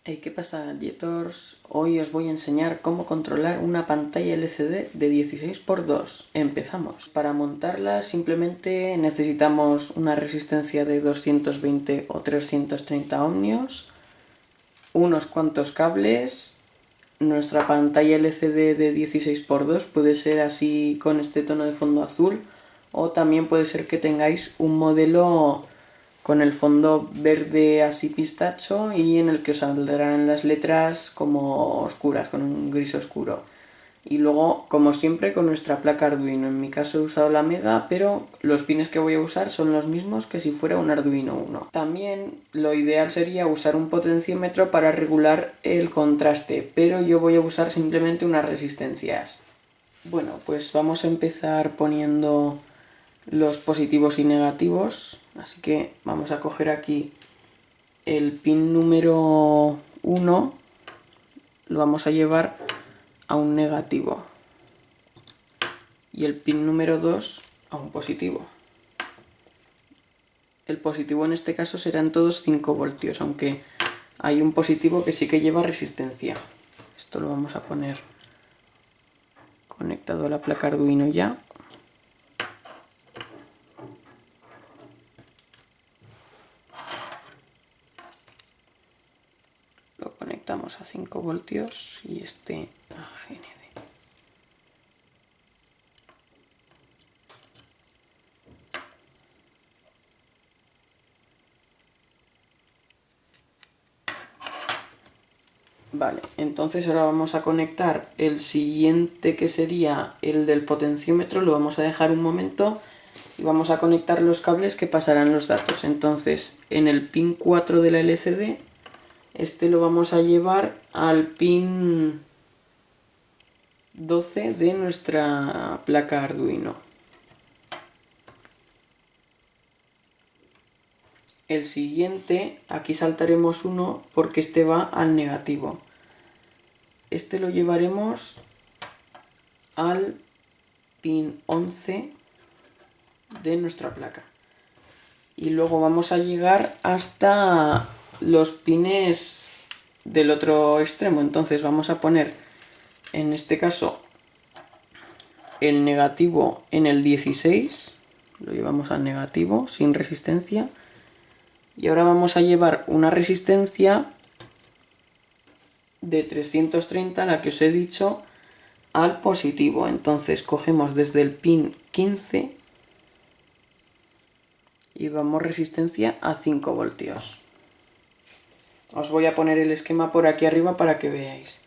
Hey, ¿qué pasa, Dietors? Hoy os voy a enseñar cómo controlar una pantalla LCD de 16×2. Empezamos. Para montarla simplemente necesitamos una resistencia de 220 o 330 ohmios, unos cuantos cables. Nuestra pantalla LCD de 16×2 puede ser así con este tono de fondo azul, o también puede ser que tengáis un modelo con el fondo verde así pistacho y en el que os saldrán las letras como oscuras, con un gris oscuro. Y luego, como siempre, con nuestra placa Arduino. En mi caso he usado la Mega, pero los pines que voy a usar son los mismos que si fuera un Arduino Uno. También lo ideal sería usar un potenciómetro para regular el contraste, pero yo voy a usar simplemente unas resistencias. Bueno, pues vamos a empezar poniendo los positivos y negativos, así que vamos a coger aquí el pin número 1, lo vamos a llevar a un negativo y el pin número 2 a un positivo. El positivo en este caso serán todos 5 voltios, aunque hay un positivo que sí que lleva resistencia. Esto lo vamos a poner conectado a la placa Arduino ya. Lo conectamos a 5 voltios y este a GND. Vale, entonces ahora vamos a conectar el siguiente, que sería el del potenciómetro. Lo vamos a dejar un momento y vamos a conectar los cables que pasarán los datos. Entonces, en el pin 4 de la LCD, este lo vamos a llevar al pin 12 de nuestra placa Arduino. El siguiente, aquí saltaremos uno porque este va al negativo. Este lo llevaremos al pin 11 de nuestra placa. Y luego vamos a llegar hasta los pines del otro extremo. Entonces vamos a poner, en este caso, el negativo en el 16. Lo llevamos al negativo sin resistencia. Y ahora vamos a llevar una resistencia de 330, la que os he dicho, al positivo. Entonces cogemos desde el pin 15 y vamos resistencia a 5 voltios. Os voy a poner el esquema por aquí arriba para que veáis.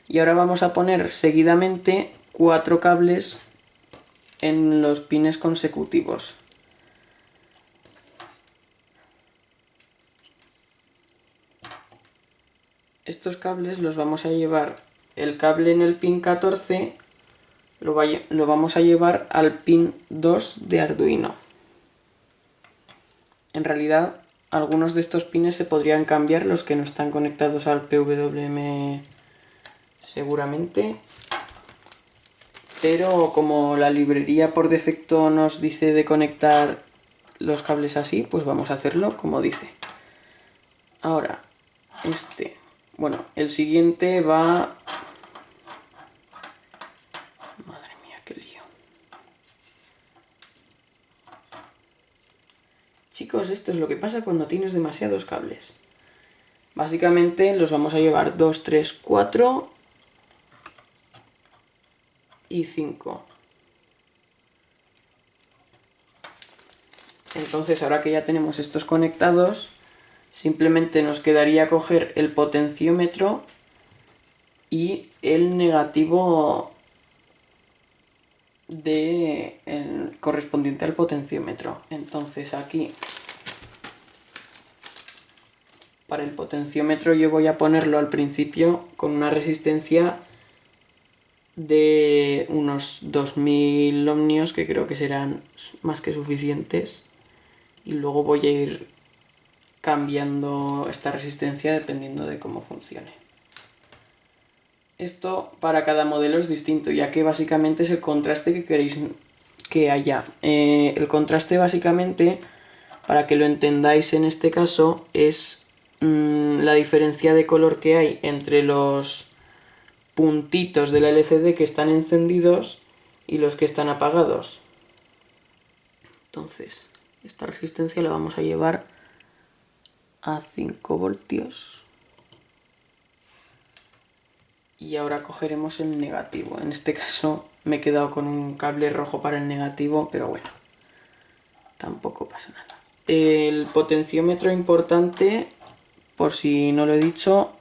Y ahora vamos a poner seguidamente 4 cables en los pines consecutivos. Estos cables los vamos a llevar, el cable en el pin 14 lo vamos a llevar al pin 2 de Arduino. En realidad, algunos de estos pines se podrían cambiar, los que no están conectados al PWM seguramente. Pero como la librería por defecto nos dice de conectar los cables así, pues vamos a hacerlo como dice. Ahora, el siguiente va... Madre mía, qué lío. Chicos, esto es lo que pasa cuando tienes demasiados cables. Básicamente los vamos a llevar 2, 3, 4 y 5. Entonces, ahora que ya tenemos estos conectados, simplemente nos quedaría coger el potenciómetro y el negativo correspondiente al potenciómetro. Entonces aquí, para el potenciómetro, yo voy a ponerlo al principio con una resistencia de unos 2000 ohmios, que creo que serán más que suficientes, y luego voy a ir cambiando esta resistencia dependiendo de cómo funcione. Esto para cada modelo es distinto, ya que básicamente es el contraste que queréis que haya. El contraste, básicamente, para que lo entendáis en este caso, es la diferencia de color que hay entre los puntitos de la LCD que están encendidos y los que están apagados. Entonces, esta resistencia la vamos a llevar a 5 voltios. Y ahora cogeremos el negativo. En este caso me he quedado con un cable rojo para el negativo, pero bueno, tampoco pasa nada. El potenciómetro importante, por si no lo he dicho,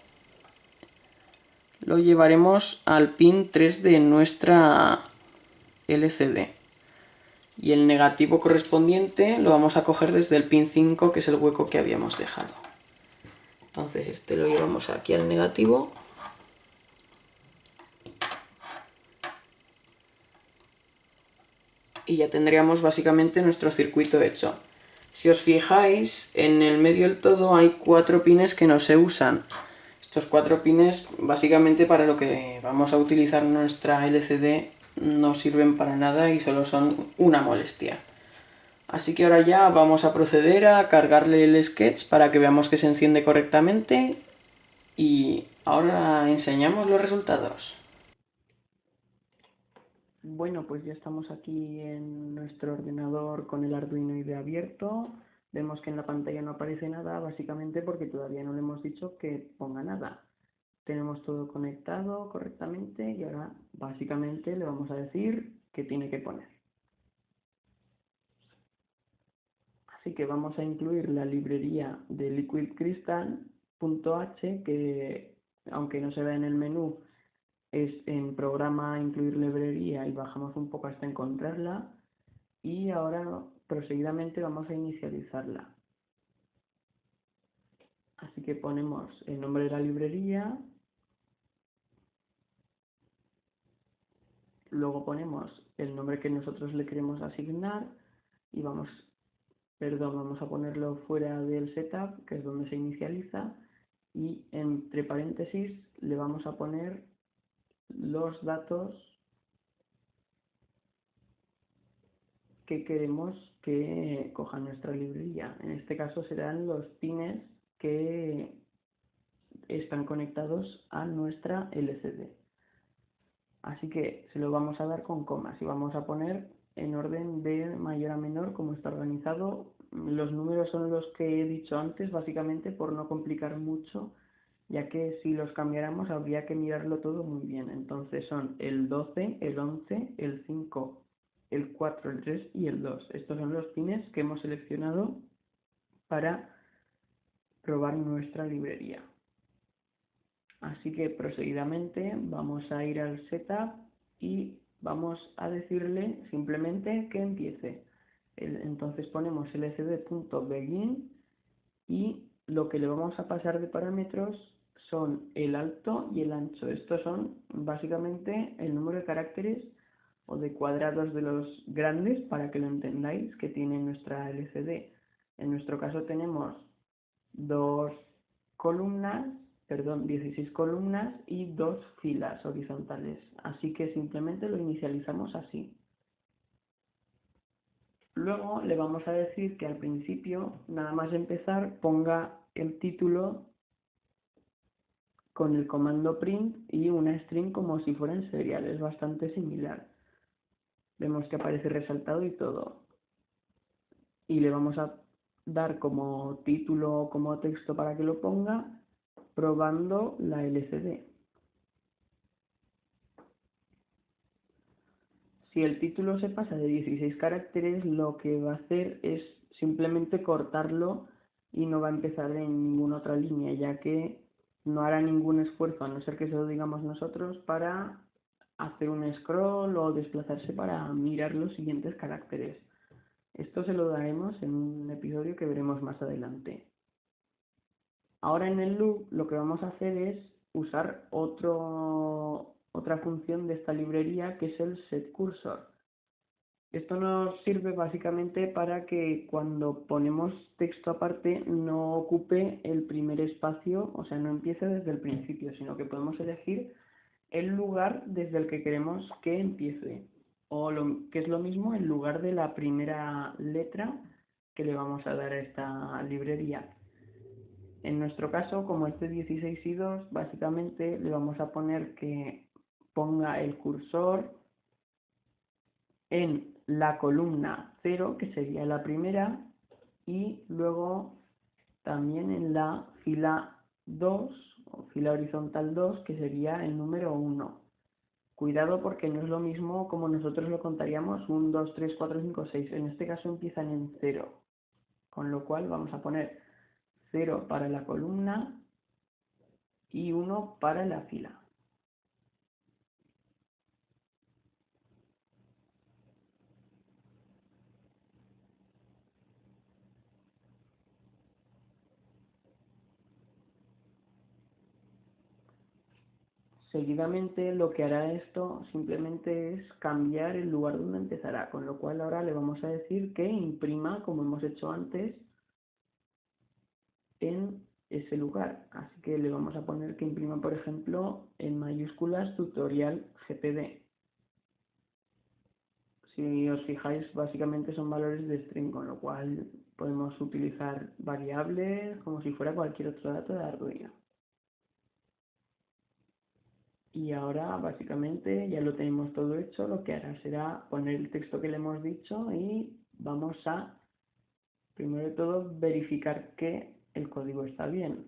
lo llevaremos al pin 3 de nuestra LCD. Y el negativo correspondiente lo vamos a coger desde el pin 5, que es el hueco que habíamos dejado. Entonces este lo llevamos aquí al negativo. Y ya tendríamos básicamente nuestro circuito hecho. Si os fijáis, en el medio del todo hay 4 pines que no se usan. Estos 4 pines, básicamente para lo que vamos a utilizar nuestra LCD, no sirven para nada y solo son una molestia. Así que ahora ya vamos a proceder a cargarle el sketch para que veamos que se enciende correctamente y ahora enseñamos los resultados. Bueno, pues ya estamos aquí en nuestro ordenador con el Arduino IDE abierto. Vemos que en la pantalla no aparece nada, básicamente porque todavía no le hemos dicho que ponga nada. Tenemos todo conectado correctamente y ahora básicamente le vamos a decir qué tiene que poner. Así que vamos a incluir la librería de Liquid Crystal.h, que aunque no se vea en el menú, es en programa incluir librería y bajamos un poco hasta encontrarla. Y ahora proseguidamente vamos a inicializarla. Así que ponemos el nombre de la librería, luego ponemos el nombre que nosotros le queremos asignar y vamos a ponerlo fuera del setup, que es donde se inicializa, y entre paréntesis le vamos a poner los datos que queremos que coja nuestra librería. En este caso serán los pines que están conectados a nuestra LCD. Así que se lo vamos a dar con comas y vamos a poner en orden de mayor a menor como está organizado. Los números son los que he dicho antes, básicamente por no complicar mucho, ya que si los cambiáramos habría que mirarlo todo muy bien. Entonces son el 12, el 11, el 5, el 4, el 3 y el 2. Estos son los pines que hemos seleccionado para probar nuestra librería. Así que proseguidamente vamos a ir al setup y vamos a decirle simplemente que empiece. Entonces ponemos lcd.begin y lo que le vamos a pasar de parámetros son el alto y el ancho. Estos son básicamente el número de caracteres o de cuadrados de los grandes, para que lo entendáis, que tiene nuestra LCD. En nuestro caso tenemos 16 columnas y 2 filas horizontales. Así que simplemente lo inicializamos así. Luego le vamos a decir que al principio, nada más empezar, ponga el título con el comando print y una string como si fuera en serial. Es bastante similar. Vemos que aparece resaltado y todo. Y le vamos a dar como título o como texto para que lo ponga, probando la LCD. Si el título se pasa de 16 caracteres, lo que va a hacer es simplemente cortarlo y no va a empezar en ninguna otra línea, ya que no hará ningún esfuerzo, a no ser que se lo digamos nosotros, para hacer un scroll o desplazarse para mirar los siguientes caracteres. Esto se lo daremos en un episodio que veremos más adelante. Ahora en el loop lo que vamos a hacer es usar otra función de esta librería, que es el setCursor. Esto nos sirve básicamente para que cuando ponemos texto aparte no ocupe el primer espacio, o sea, no empiece desde el principio, sino que podemos elegir el lugar desde el que queremos que empiece, o que es lo mismo, el lugar de la primera letra que le vamos a dar a esta librería. En nuestro caso, como es de 16 y 2, básicamente le vamos a poner que ponga el cursor en la columna 0, que sería la primera, y luego también en la fila 2 o fila horizontal 2, que sería el número 1. Cuidado porque no es lo mismo como nosotros lo contaríamos 1, 2, 3, 4, 5, 6. En este caso empiezan en 0, con lo cual vamos a poner 0 para la columna y 1 para la fila. Seguidamente lo que hará esto simplemente es cambiar el lugar donde empezará, con lo cual ahora le vamos a decir que imprima, como hemos hecho antes, en ese lugar. Así que le vamos a poner que imprima, por ejemplo, en mayúsculas tutorial GPD. Si os fijáis, básicamente son valores de string, con lo cual podemos utilizar variables como si fuera cualquier otro dato de Arduino. Y ahora básicamente ya lo tenemos todo hecho, lo que hará será poner el texto que le hemos dicho y vamos a, primero de todo, verificar que el código está bien.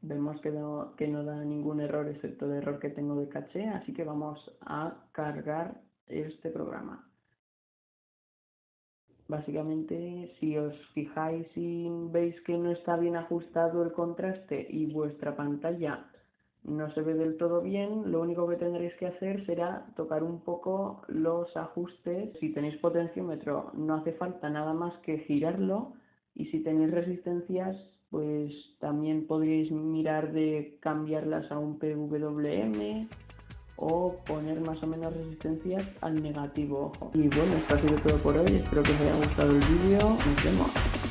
Vemos que no da ningún error excepto el error que tengo de caché, así que vamos a cargar este programa. Básicamente, si os fijáis y veis que no está bien ajustado el contraste y vuestra pantalla no se ve del todo bien, lo único que tendréis que hacer será tocar un poco los ajustes. Si tenéis potenciómetro, no hace falta nada más que girarlo, y si tenéis resistencias, pues también podríais mirar de cambiarlas a un PWM o poner más o menos resistencias al negativo, ojo. Y bueno, esto ha sido todo por hoy, espero que os haya gustado el vídeo, nos vemos.